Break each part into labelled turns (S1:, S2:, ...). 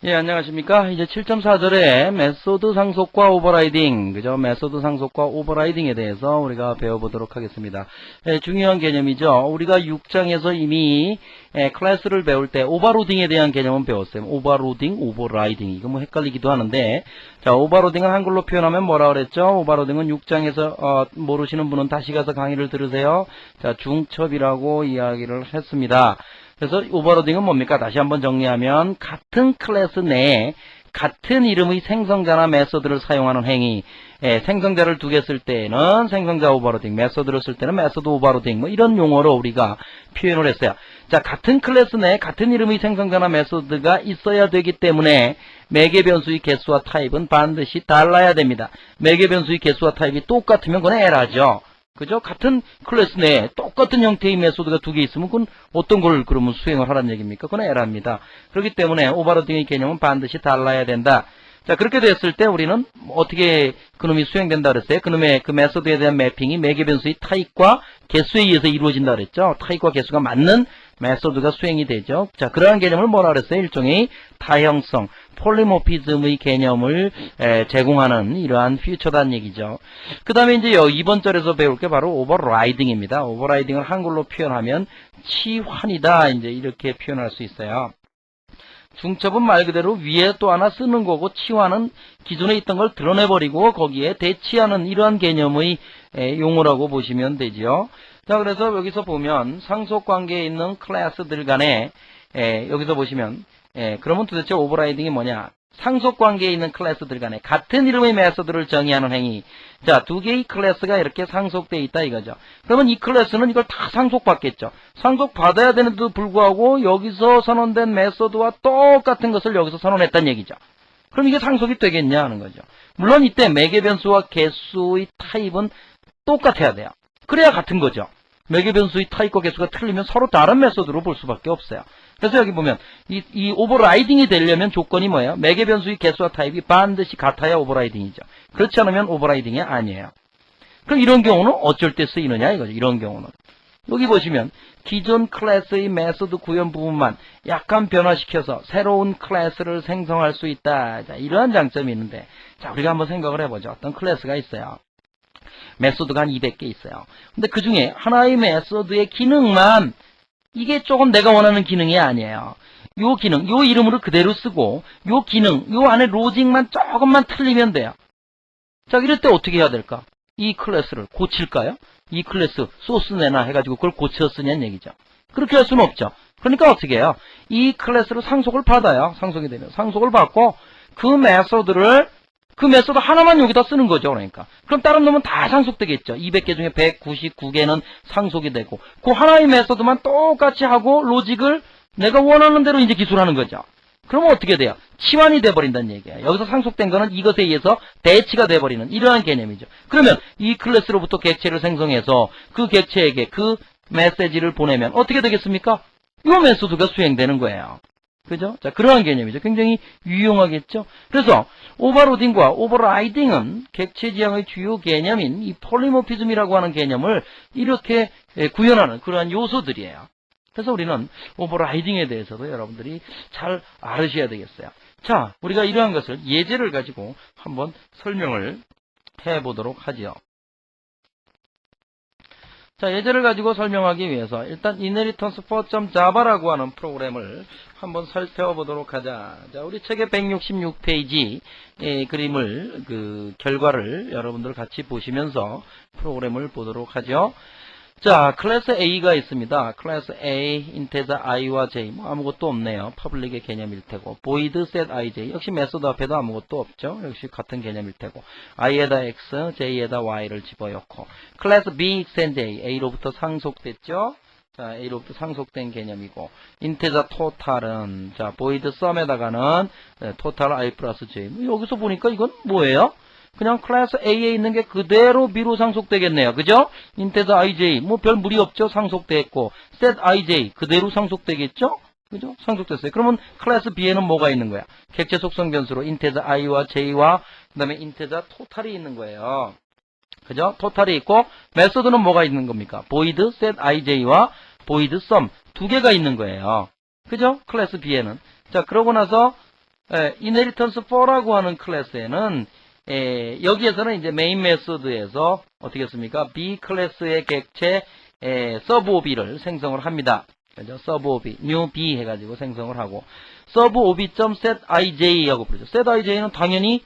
S1: 예, 안녕하십니까. 이제 7.4절에 메소드 상속과 오버라이딩, 그죠? 메소드 상속과 오버라이딩에 대해서 우리가 배워보도록 하겠습니다. 예, 중요한 개념이죠. 우리가 6장에서 이미 클래스를 배울 때 오버로딩에 대한 개념은 배웠어요. 오버로딩, 오버라이딩. 이거 뭐 헷갈리기도 하는데, 자, 오버로딩은 한글로 표현하면 뭐라 그랬죠? 오버로딩은 6장에서 모르시는 분은 다시 가서 강의를 들으세요. 자, 중첩이라고 이야기를 했습니다. 그래서 오버로딩은 뭡니까? 다시 한번 정리하면 같은 클래스 내에 같은 이름의 생성자나 메소드를 사용하는 행위. 생성자를 두 개 쓸 때는 생성자 오버로딩, 메소드를 쓸 때는 메소드 오버로딩, 뭐 이런 용어로 우리가 표현을 했어요. 자, 같은 클래스 내에 같은 이름의 생성자나 메소드가 있어야 되기 때문에 매개 변수의 개수와 타입은 반드시 달라야 됩니다. 매개 변수의 개수와 타입이 똑같으면 그건 에러죠. 그죠? 같은 클래스 내에 똑같은 형태의 메소드가 두 개 있으면 그건 어떤 걸 그러면 수행을 하라는 얘기입니까? 그건 에러입니다. 그렇기 때문에 오버로딩의 개념은 반드시 달라야 된다. 자, 그렇게 됐을 때 우리는 어떻게 그놈이 수행된다 그랬어요? 그놈의 그 메소드에 대한 매핑이 매개 변수의 타입과 개수에 의해서 이루어진다 그랬죠? 타입과 개수가 맞는 메소드가 수행이 되죠. 자, 그러한 개념을 뭐라 그랬어요? 일종의 다형성, 폴리모피즘의 개념을 제공하는 이러한 퓨처다는 얘기죠. 그 다음에 이제 이번 절에서 배울 게 바로 오버라이딩입니다. 오버라이딩을 한글로 표현하면 치환이다. 이제 이렇게 표현할 수 있어요. 중첩은 말 그대로 위에 또 하나 쓰는 거고, 치환은 기존에 있던 걸 드러내버리고 거기에 대치하는 이러한 개념의 용어라고 보시면 되지요. 자, 그래서 여기서 보면 상속관계에 있는 클래스들 간에 여기서 보시면 그러면 도대체 오버라이딩이 뭐냐? 상속관계에 있는 클래스들 간에 같은 이름의 메소드를 정의하는 행위. 자, 두 개의 클래스가 이렇게 상속되어 있다 이거죠. 그러면 이 클래스는 이걸 다 상속받겠죠. 상속받아야 되는데도 불구하고 여기서 선언된 메소드와 똑같은 것을 여기서 선언했다는 얘기죠. 그럼 이게 상속이 되겠냐 하는 거죠. 물론 이때 매개 변수와 개수의 타입은 똑같아야 돼요. 그래야 같은 거죠. 매개 변수의 타입과 개수가 틀리면 서로 다른 메소드로 볼 수밖에 없어요. 그래서 여기 보면 이 오버라이딩이 되려면 조건이 뭐예요? 매개 변수의 개수와 타입이 반드시 같아야 오버라이딩이죠. 그렇지 않으면 오버라이딩이 아니에요. 그럼 이런 경우는 어쩔 때 쓰이느냐 이거죠. 이런 경우는 여기 보시면 기존 클래스의 메소드 구현 부분만 약간 변화시켜서 새로운 클래스를 생성할 수 있다. 자, 이러한 장점이 있는데, 자, 우리가 한번 생각을 해보죠. 어떤 클래스가 있어요. 메소드가 한 200개 있어요. 근데 그 중에 하나의 메소드의 기능만 이게 조금 내가 원하는 기능이 아니에요. 요 기능, 요 이름으로 그대로 쓰고 요 기능, 요 안에 로직만 조금만 틀리면 돼요. 자, 이럴 때 어떻게 해야 될까? 이 클래스를 고칠까요? 이 클래스 소스 내나 해가지고 그걸 고쳐 쓰냐는 얘기죠. 그렇게 할 수는 없죠. 그러니까 어떻게 해요? 이 클래스로 상속을 받아요. 상속이 되면 상속을 받고 그 메소드 하나만 여기다 쓰는 거죠. 그러니까. 그럼 다른 놈은 다 상속되겠죠. 200개 중에 199개는 상속이 되고 그 하나의 메소드만 똑같이 하고 로직을 내가 원하는 대로 이제 기술하는 거죠. 그러면 어떻게 돼요? 치환이 돼버린다는 얘기예요. 여기서 상속된 거는 이것에 의해서 대치가 돼버리는 이러한 개념이죠. 그러면 이 클래스로부터 객체를 생성해서 그 객체에게 그 메시지를 보내면 어떻게 되겠습니까? 이 메소드가 수행되는 거예요. 그죠? 자, 그러한 개념이죠. 굉장히 유용하겠죠? 그래서, 오버로딩과 오버라이딩은 객체 지향의 주요 개념인 이 폴리모피즘이라고 하는 개념을 이렇게 구현하는 그러한 요소들이에요. 그래서 우리는 오버라이딩에 대해서도 여러분들이 잘 알으셔야 되겠어요. 자, 우리가 이러한 것을 예제를 가지고 한번 설명을 해보도록 하지요. 자, 예제를 가지고 설명하기 위해서 일단 inheritance for.java라고 하는 프로그램을 한번 살펴보도록 하자. 자, 우리 책의 166페이지 그림을 결과를 여러분들 같이 보시면서 프로그램을 보도록 하죠. 자, 클래스 A가 있습니다. 클래스 A, 인테저 i와 j, 뭐 아무것도 없네요. 퍼블릭의 개념일 테고, void set ij, 역시 메소드 앞에도 아무것도 없죠. 역시 같은 개념일 테고, i에다 x, j에다 y를 집어넣고, 클래스 B, extend j, a로부터 상속됐죠. 자, a로부터 상속된 개념이고, 인테저 total은, 자, void sum에다가는 total i 플러스 j. 여기서 보니까 이건 뭐예요? 그냥 클래스 A에 있는 게 그대로 B로 상속되겠네요. 그죠? 인테저 ij, 뭐 별 무리 없죠? 상속됐고, set ij, 그대로 상속되겠죠? 그죠? 상속됐어요. 그러면 클래스 B에는 뭐가 있는 거야? 객체 속성 변수로 인테저 i와 j와 그 다음에 인테저 토탈이 있는 거예요. 그죠? 토탈이 있고, 메소드는 뭐가 있는 겁니까? void set ij와 void sum 두 개가 있는 거예요. 그죠? 클래스 B에는. 자, 그러고 나서 inheritance 4라고 하는 클래스에는 여기에서는 이제 메인 메소드에서 어떻게 했습니까? B 클래스의 객체 서브 오비를 생성을 합니다. 그죠? 서브 오비, new B 해가지고 생성을 하고 서브 오비.set ij 하고 부르죠. set ij는 당연히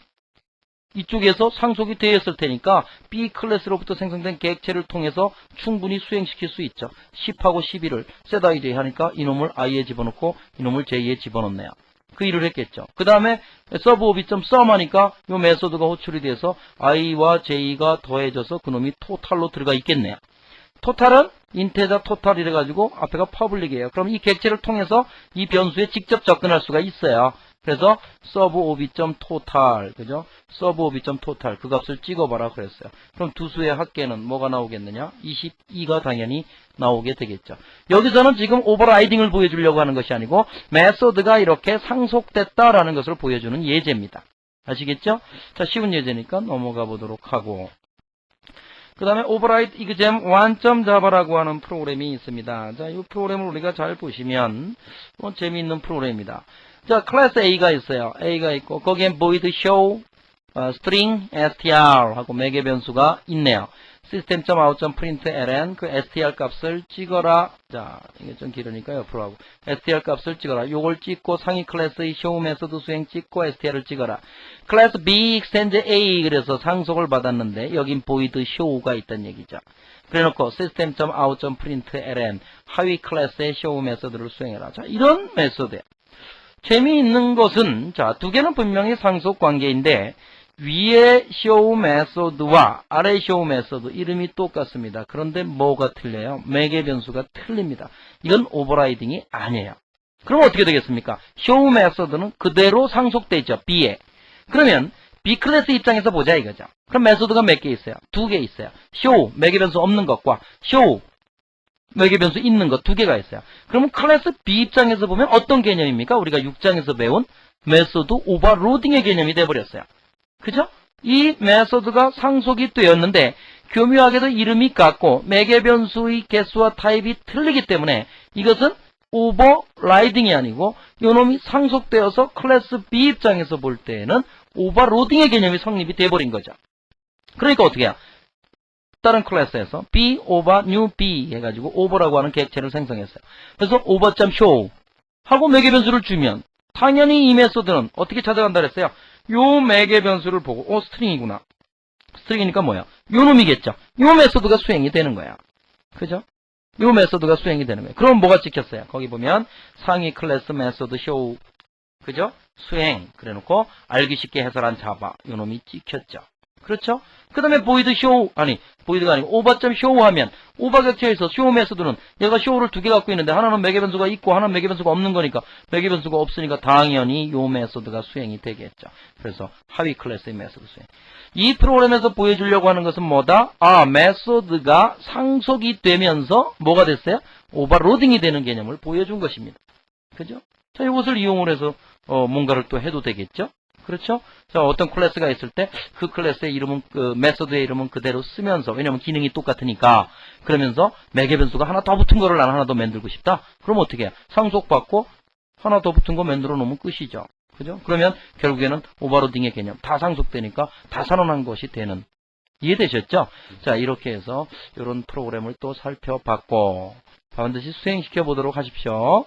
S1: 이쪽에서 상속이 되어 있을 테니까 B 클래스로부터 생성된 객체를 통해서 충분히 수행시킬 수 있죠. 10하고 11을 set ij 하니까 이놈을 i에 집어넣고 이놈을 j에 집어넣네요. 그 일을 했겠죠. 그 다음에 서브 오비.sum 하니까 이 메소드가 호출이 돼서 i와 j가 더해져서 그놈이 토탈로 들어가 있겠네요. 토탈은 인테자 토탈 이래가지고 앞에가 퍼블릭이에요. 그럼 이 객체를 통해서 이 변수에 직접 접근할 수가 있어요. 그래서 서브 오비.total 그죠? 서브 오비.total 그 값을 찍어봐라 그랬어요. 그럼 두 수의 합계는 뭐가 나오겠느냐? 22가 당연히 나오게 되겠죠. 여기서는 지금 오버라이딩을 보여주려고 하는 것이 아니고 메소드가 이렇게 상속됐다라는 것을 보여주는 예제입니다. 아시겠죠? 자, 쉬운 예제니까 넘어가 보도록 하고 그 다음에 override exam 1.java라고 하는 프로그램이 있습니다. 자, 이 프로그램을 우리가 잘 보시면 재미있는 프로그램입니다. 자, 클래스 A가 있어요. A가 있고 거기엔 void show string str 하고 매개 변수가 있네요. system.out.println 그 str 값을 찍어라. 자, 이게 좀 길으니까 옆으로 하고 str 값을 찍어라. 요걸 찍고 상위 클래스의 show 메소드 수행 찍고 str을 찍어라. 클래스 B extend A 그래서 상속을 받았는데 여긴 void show가 있다는 얘기죠. 그래놓고 system.out.println 하위 클래스의 show 메소드를 수행해라. 자, 이런 메소드예요. 재미있는 것은 자, 두 개는 분명히 상속 관계인데 위에 show 메소드와 아래 show 메소드 이름이 똑같습니다. 그런데 뭐가 틀려요? 매개 변수가 틀립니다. 이건 오버라이딩이 아니에요. 그럼 어떻게 되겠습니까? show 메소드는 그대로 상속되죠. B에. 그러면 B 클래스 입장에서 보자 이거죠. 그럼 메소드가 몇 개 있어요? 두 개 있어요. show 매개 변수 없는 것과 show 매개 변수 있는 것 두 개가 있어요. 그러면 클래스 B 입장에서 보면 어떤 개념입니까? 우리가 6장에서 배운 메소드 오버로딩의 개념이 돼버렸어요. 그죠? 이 메소드가 상속이 되었는데 교묘하게도 이름이 같고 매개 변수의 개수와 타입이 틀리기 때문에 이것은 오버라이딩이 아니고 요놈이 상속되어서 클래스 B 입장에서 볼 때에는 오버로딩의 개념이 성립이 돼버린 거죠. 그러니까 어떻게 해요? 다른 클래스에서 B over new B 해가지고 over라고 하는 객체를 생성했어요. 그래서 over.show 하고 매개 변수를 주면 당연히 이 메소드는 어떻게 찾아간다 그랬어요? 요 매개 변수를 보고 스트링이구나. 스트링이니까 뭐야? 요 놈이겠죠. 요 메소드가 수행이 되는 거야. 그죠? 요 메소드가 수행이 되는 거예요. 그럼 뭐가 찍혔어요? 거기 보면 상위 클래스 메소드 show 그죠? 수행 그래놓고 알기 쉽게 해설한 자바 요 놈이 찍혔죠. 그렇죠? 그 다음에 void show, 아니, void가 아니고 over.show 하면, over 객체에서 show 메소드는 얘가 show를 두 개 갖고 있는데 하나는 매개 변수가 있고 하나는 매개 변수가 없는 거니까 매개 변수가 없으니까 당연히 요 메소드가 수행이 되겠죠. 그래서 하위 클래스의 메소드 수행. 이 프로그램에서 보여주려고 하는 것은 뭐다? 메소드가 상속이 되면서 뭐가 됐어요? 오버로딩이 되는 개념을 보여준 것입니다. 그죠? 자, 이것을 이용을 해서 뭔가를 또 해도 되겠죠? 그렇죠? 자, 어떤 클래스가 있을 때 그 클래스의 이름은 메소드의 이름은 그대로 쓰면서 왜냐면 기능이 똑같으니까 그러면서 매개 변수가 하나 더 붙은 거를 나는 하나 더 만들고 싶다. 그럼 어떻게 해? 상속받고 하나 더 붙은 거 만들어 놓으면 끝이죠. 그죠? 그러면 결국에는 오버로딩의 개념 다 상속되니까 다 선언한 것이 되는 이해되셨죠? 자, 이렇게 해서 이런 프로그램을 또 살펴봤고 반드시 수행시켜 보도록 하십시오.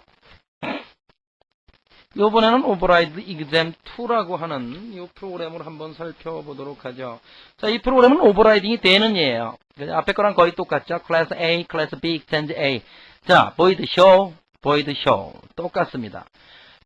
S1: 이번에는 override exam 2라고 하는 이 프로그램을 한번 살펴보도록 하죠. 자, 이 프로그램은 오버라이딩이 되는 예예요. 앞에 거랑 거의 똑같죠. 클래스 A, 클래스 B, extend A. 자, void show, void show. 똑같습니다.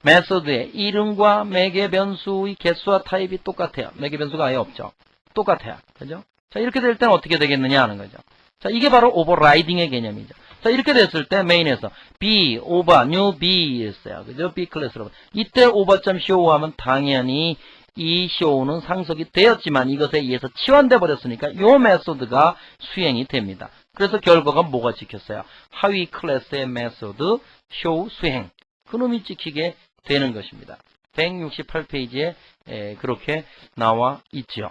S1: 메소드의 이름과 매개 변수의 개수와 타입이 똑같아요. 매개 변수가 아예 없죠. 똑같아요. 그죠? 자, 이렇게 될 때는 어떻게 되겠느냐 하는 거죠. 자, 이게 바로 오버라이딩의 개념이죠. 자, 이렇게 됐을 때 메인에서 B, over, new B 였어요. 그죠? B 클래스로. 이때 over.show 하면 당연히 이 show는 상속이 되었지만 이것에 의해서 치환돼 버렸으니까 요 메소드가 수행이 됩니다. 그래서 결과가 뭐가 찍혔어요? 하위 클래스의 메소드 show 수행. 그놈이 찍히게 되는 것입니다. 168페이지에 그렇게 나와 있죠.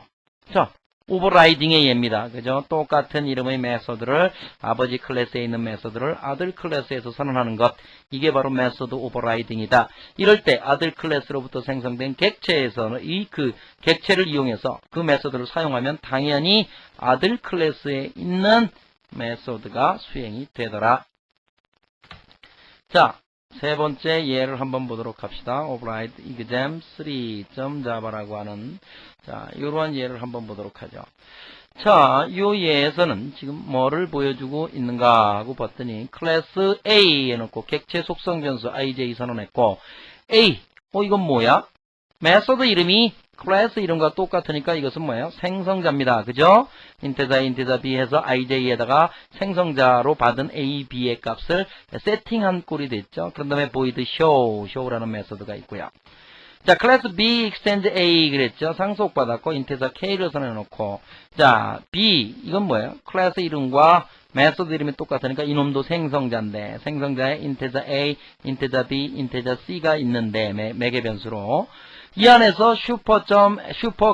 S1: 자, 오버라이딩의 예입니다. 그죠? 똑같은 이름의 메소드를 아버지 클래스에 있는 메소드를 아들 클래스에서 선언하는 것. 이게 바로 메소드 오버라이딩이다. 이럴 때 아들 클래스로부터 생성된 객체에서는 이 그 객체를 이용해서 그 메소드를 사용하면 당연히 아들 클래스에 있는 메소드가 수행이 되더라. 자, 세 번째 예를 한번 보도록 합시다. override exam 3.java라고 하는 자, 이러한 예를 한번 보도록 하죠. 자, 이 예에서는 지금 뭐를 보여주고 있는가 하고 봤더니 클래스 A 해놓고 객체 속성 변수 ij 선언했고 A, 이건 뭐야? 메소드 이름이 클래스 이름과 똑같으니까 이것은 뭐예요? 생성자입니다. 그죠? 인테자 b 해서 ij에다가 생성자로 받은 a, b의 값을 세팅한 꼴이 됐죠. 그런 다음에 void show라는 메소드가 있고요. 자, 클래스 b extend a 그랬죠. 상속받았고 인테자 k를 선언해놓고 자, b 이건 뭐예요? 클래스 이름과 메소드 이름이 똑같으니까 이놈도 생성자인데 생성자에 인테자 a, 인테자 b, 인테자 c가 있는데 매개 변수로 이 안에서 슈퍼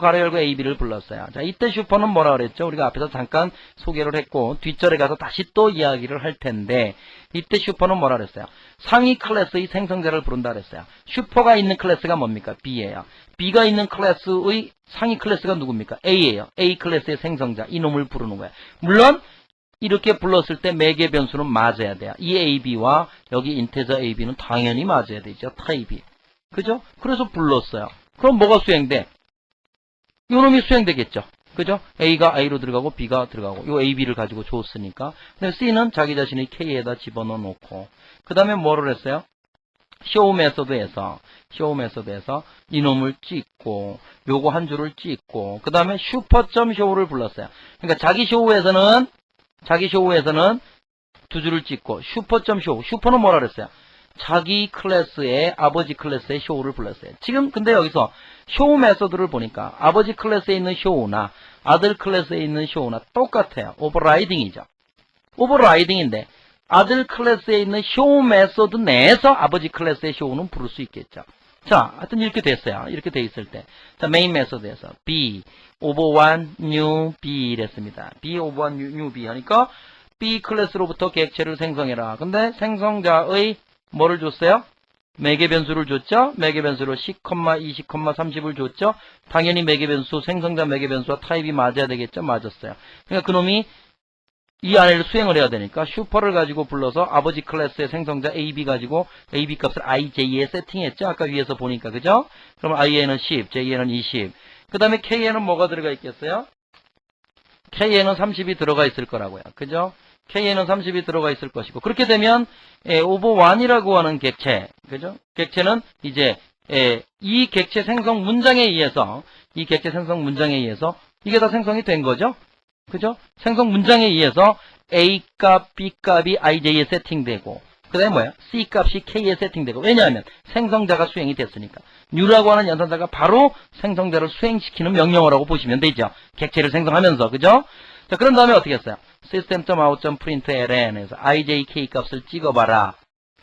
S1: 가로 열고 AB를 불렀어요. 자, 이때 슈퍼는 뭐라 그랬죠? 우리가 앞에서 잠깐 소개를 했고, 뒷절에 가서 다시 또 이야기를 할 텐데, 이때 슈퍼는 뭐라 그랬어요? 상위 클래스의 생성자를 부른다 그랬어요. 슈퍼가 있는 클래스가 뭡니까? B예요. B가 있는 클래스의 상위 클래스가 누굽니까? A예요. A 클래스의 생성자. 이놈을 부르는 거예요. 물론, 이렇게 불렀을 때 매개 변수는 맞아야 돼요. 이 AB와 여기 인테저 AB는 당연히 맞아야 되죠. 타입이. 그죠? 그래서 불렀어요. 그럼 뭐가 수행돼? 요놈이 수행되겠죠. 그죠? A가 I로 들어가고 B가 들어가고 요 A, B를 가지고 줬으니까. 근데 C는 자기 자신의 K에다 집어넣어 놓고 그 다음에 뭐를 했어요? show 메소드에서 이놈을 찍고 요거 한 줄을 찍고 그 다음에 슈퍼.show를 불렀어요. 그러니까 자기 show에서는 두 줄을 찍고 슈퍼.show 슈퍼는 뭐라 그랬어요? 자기 클래스의 아버지 클래스의 show를 불렀어요. 지금 근데 여기서 show 메소드를 보니까 아버지 클래스에 있는 show나 아들 클래스에 있는 show나 똑같아요. 오버라이딩이죠. 오버라이딩인데 아들 클래스에 있는 show 메소드 내에서 아버지 클래스의 show는 부를 수 있겠죠. 자, 하여튼 이렇게 됐어요. 이렇게 돼 있을 때. 자, 메인 메소드에서 B over 1 new B 이랬습니다. B over 1 new B 하니까 B 클래스로부터 객체를 생성해라. 근데 생성자의 뭐를 줬어요? 매개 변수를 줬죠? 매개 변수로 10, 20, 30을 줬죠? 당연히 매개 변수, 생성자 매개 변수와 타입이 맞아야 되겠죠? 맞았어요. 그러니까 그놈이 이 안에를 수행을 해야 되니까 슈퍼를 가지고 불러서 아버지 클래스의 생성자 AB 가지고 AB 값을 IJ에 세팅했죠? 아까 위에서 보니까, 그죠? 그럼 I에는 10, J에는 20. 그 다음에 K에는 뭐가 들어가 있겠어요? K에는 30이 들어가 있을 거라고요. 그죠? K에는 30이 들어가 있을 것이고 그렇게 되면 over1이라고 하는 객체, 그죠? 객체는 이제 이 객체 생성 문장에 의해서 이게 다 생성이 된 거죠? 그죠? 생성 문장에 의해서 A 값, B 값이 IJ에 세팅되고 그 다음에 뭐야? C 값이 K에 세팅되고 왜냐하면 생성자가 수행이 됐으니까 new라고 하는 연산자가 바로 생성자를 수행시키는 명령어라고 보시면 되죠. 객체를 생성하면서, 그죠? 자, 그런 다음에 어떻게 했어요? system.out.println에서 ijk 값을 찍어봐라.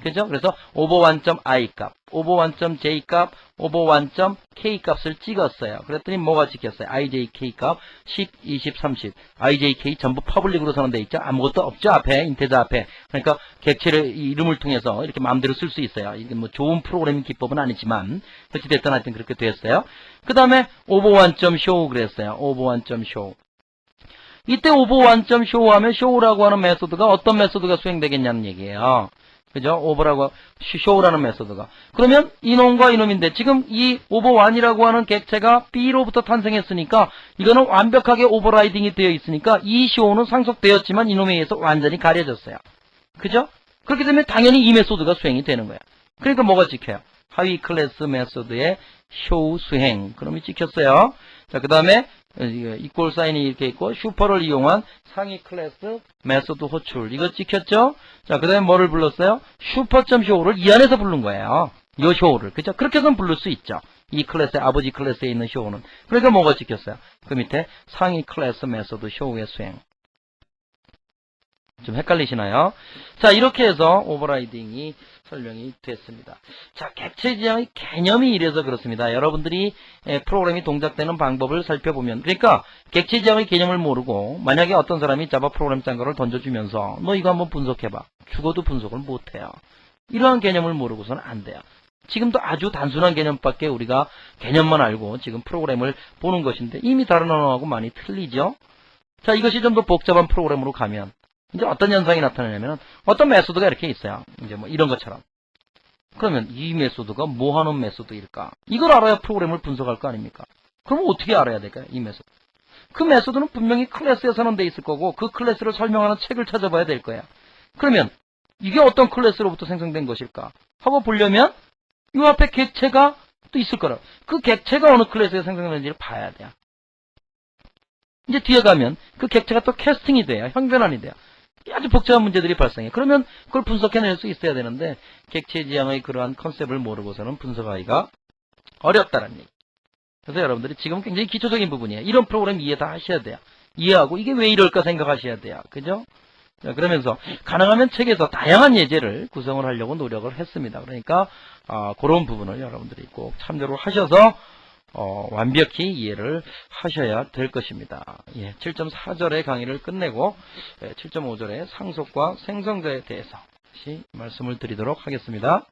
S1: 그죠? 그래서 over1.i 값, over1.j 값, over1.k 값을 찍었어요. 그랬더니 뭐가 찍혔어요? ijk 값 10, 20, 30. ijk 전부 퍼블릭으로 선언되어 있죠? 아무것도 없죠? 앞에, 인테저 앞에. 그러니까 객체를 이름을 통해서 이렇게 마음대로 쓸 수 있어요. 이게 뭐 좋은 프로그래밍 기법은 아니지만 어찌됐든 하여튼 그렇게 됐어요. 그 다음에 over1.show 그랬어요. over1.show. 이때 over1.show 하면 show라고 하는 메소드가 어떤 메소드가 수행되겠냐는 얘기예요. 그죠? show라는 메소드가. 그러면 이놈과 이놈인데 지금 이 over1이라고 하는 객체가 B로부터 탄생했으니까 이거는 완벽하게 오버라이딩이 되어 있으니까 이 show는 상속되었지만 이놈에 의해서 완전히 가려졌어요. 그죠? 그렇게 되면 당연히 이 메소드가 수행이 되는 거야. 그러니까 뭐가 찍혀요? 하위 클래스 메소드의 show 수행. 그럼이 찍혔어요. 자, 그 다음에 이퀄 사인이 이렇게 있고 슈퍼를 이용한 상위 클래스 메소드 호출. 이거 찍혔죠? 자, 그 다음에 뭐를 불렀어요? 슈퍼.show를 이 안에서 부른 거예요. 요 show를. 그죠? 그렇게 해서는 부를 수 있죠. 이 클래스의 아버지 클래스에 있는 show는. 그러니까 뭐가 찍혔어요? 그 밑에 상위 클래스 메소드 show의 수행. 좀 헷갈리시나요? 자, 이렇게 해서 오버라이딩이 설명이 됐습니다. 자, 객체 지향의 개념이 이래서 그렇습니다. 여러분들이 프로그램이 동작되는 방법을 살펴보면, 그러니까 객체 지향의 개념을 모르고 만약에 어떤 사람이 자바 프로그램 짠 거를 던져주면서 너 이거 한번 분석해봐. 죽어도 분석을 못해요. 이러한 개념을 모르고서는 안 돼요. 지금도 아주 단순한 개념밖에 우리가 개념만 알고 지금 프로그램을 보는 것인데 이미 다른 언어하고 많이 틀리죠. 자, 이것이 좀 더 복잡한 프로그램으로 가면 이제 어떤 현상이 나타나냐면 어떤 메소드가 이렇게 있어요. 이제 뭐 이런 것처럼. 그러면 이 메소드가 뭐 하는 메소드일까? 이걸 알아야 프로그램을 분석할 거 아닙니까? 그럼 어떻게 알아야 될까요? 이 메소드. 그 메소드는 분명히 클래스에서는 돼 있을 거고 그 클래스를 설명하는 책을 찾아봐야 될 거야. 그러면 이게 어떤 클래스로부터 생성된 것일까? 하고 보려면 이 앞에 객체가 또 있을 거라. 그 객체가 어느 클래스에 생성되는지를 봐야 돼요. 이제 뒤에 가면 그 객체가 또 캐스팅이 돼요. 형변환이 돼요. 아주 복잡한 문제들이 발생해. 그러면 그걸 분석해낼 수 있어야 되는데 객체 지향의 그러한 컨셉을 모르고서는 분석하기가 어렵다는 얘기. 그래서 여러분들이 지금 굉장히 기초적인 부분이에요. 이런 프로그램 이해 다 하셔야 돼요. 이해하고 이게 왜 이럴까 생각하셔야 돼요. 그죠? 자, 그러면서 가능하면 책에서 다양한 예제를 구성을 하려고 노력을 했습니다. 그러니까 그런 부분을 여러분들이 꼭 참조를 하셔서 완벽히 이해를 하셔야 될 것입니다. 예, 7.4절의 강의를 끝내고 7.5절의 상속과 생성자에 대해서 다시 말씀을 드리도록 하겠습니다.